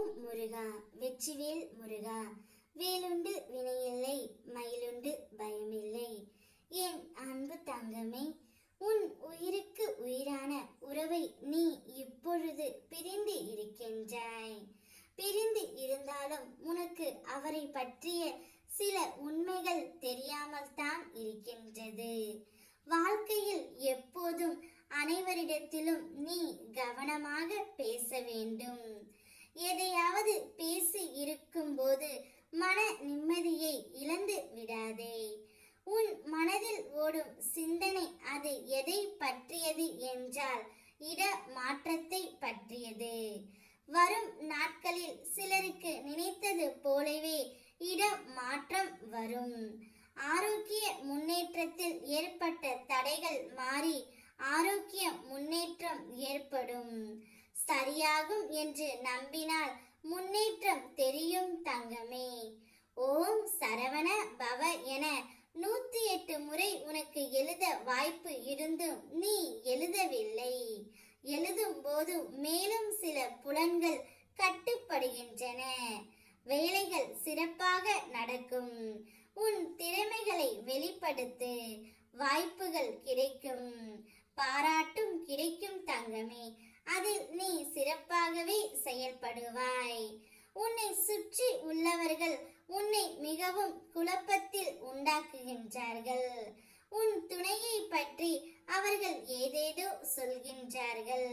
ஓம் முருகா வெற்றிவேல் முருகா. வேலுண்டு வினையில்லை, மயிலுண்டு பயமில்லை. என் அன்பு தங்கமே, உன் உயிருக்கு உயிரான உறவை நீ இப்பொழுது பிரிந்து இருக்கின்றாய். பிரிந்து இருந்தாலும் உனக்கு அவரை பற்றிய சில உண்மைகள் தெரியாமல் தான் இருக்கின்றது. வாழ்க்கையில் எப்போதும் அனைவரிடத்திலும் நீ கவனமாக பேச வேண்டும். எதையாவது பேசி இருக்கும்போது மன நிம்மதியை இழந்து விடாதே. உன் மனதில் ஓடும் சிந்தனை அது எதை பற்றியது என்றால் இட மாற்றத்தை பற்றியது. வரும் நாட்களில் சிலருக்கு நினைத்தது போலவே இட மாற்றம் வரும். ஆரோக்கிய முன்னேற்றத்தில் ஏற்பட்ட தடைகள் மாறி ஆரோக்கிய முன்னேற்றம் ஏற்படும். சரியாகும் என்று நம்பினால் முன்னேற்றம் தெரியும் தங்கமே. ஓம் சரவண பவ என 108 முறை உனக்கு எழுத வாய்ப்பு இருந்தும் நீ எழுதவில்லை. எழுதும் போது மேலும் சில புலன்கள் கட்டுப்படுகின்றன. வேலைகள் சிறப்பாக நடக்கும். உன் திறமைகளை வெளிப்படுத்து. வாய்ப்புகள் கிடைக்கும், பாராட்டும் கிடைக்கும் தங்கமே. அதில் நீ சிறப்பாகவே செயல்படுவாய். உன்னை சுற்றி உள்ளவர்கள் உன்னை மிகவும் குழப்பத்தில் உண்டாக்குகின்றார்கள். உன் துணையை பற்றி அவர்கள் ஏதேதோ சொல்கின்றார்கள்.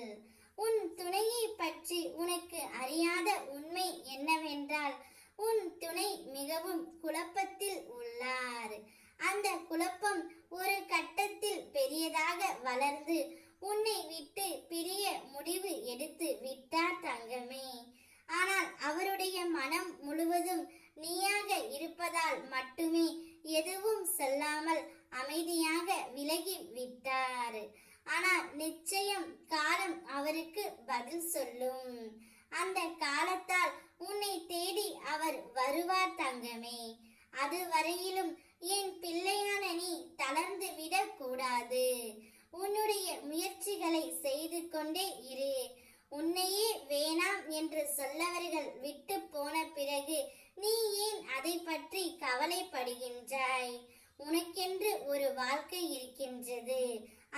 உன் துணையை பற்றி உனக்கு அறியாத உண்மை என்னவென்றால் உன் துணை மிகவும் குழப்பத்தில் உள்ளார். அந்த குழப்பம் ஒரு கட்டத்தில் பெரியதாக வளர்ந்து உன்னை விட்டு பிரிய முடிவு எடுத்து விட்டார் தங்கமே. ஆனால் அவருடைய மனம் முழுவதும் நீயாக இருப்பதால் மட்டுமே எதுவும் சொல்லாமல் அமைதியாக விலகி விட்டார். ஆனால் நிச்சயம் காலம் அவருக்கு பதில் சொல்லும். அந்த காலத்தால் உன்னை தேடி அவர் வருவார் தங்கமே. அதுவரையிலும் என் பிள்ளையான நீ தளர்ந்து விடக் கூடாது. உன்னுடைய முயற்சிகளை செய்து கொண்டே இரு. உன்னையே வேணாம் என்று சொல்லவர்கள் விட்டு போன பிறகு நீ ஏன் அதை பற்றி கவலைப்படுகின்றாய்? உனக்கென்று ஒரு வாழ்க்கை இருக்கின்றது.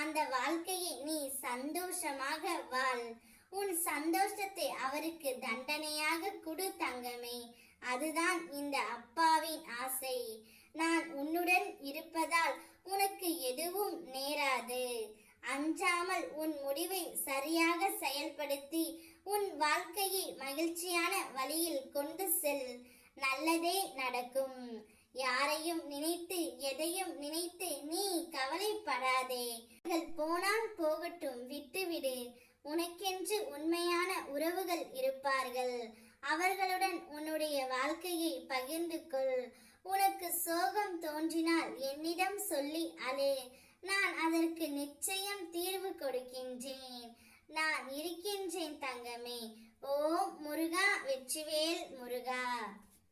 அந்த வாழ்க்கையை நீ சந்தோஷமாக வாழ். உன் சந்தோஷத்தை அவருக்கு தண்டனையாக கொடு தங்கமே. அதுதான் இந்த அப்பாவின் ஆசை. நான் உன்னுடன் இருப்பதால் உனக்கு எதுவும் நேராது. அஞ்சாமல் உன் முடிவை சரியாக செயல்படுத்தி உன் வாழ்க்கையை மகிழ்ச்சியான வழியில் கொண்டு செல். நல்லதே நடக்கும். யாரையும் நினைத்து எதையும் நினைத்து நீ கவலைப்படாதே. போனால் போகட்டும், விட்டுவிடு. உனக்கென்று உண்மையான உறவுகள் இருப்பார்கள். அவர்களுடன் உன்னுடைய வாழ்க்கையை பகிர்ந்து கொள். உனக்கு சோகம் தோன்றினால் என்னிடம் சொல்லி அழு. நான் அதற்கு நிச்சயம் தீர்வு கொடுக்கின்றேன். நான் இருக்கின்றேன் தங்கமே. ஓம் முருகா வெற்றிவேல் முருகா.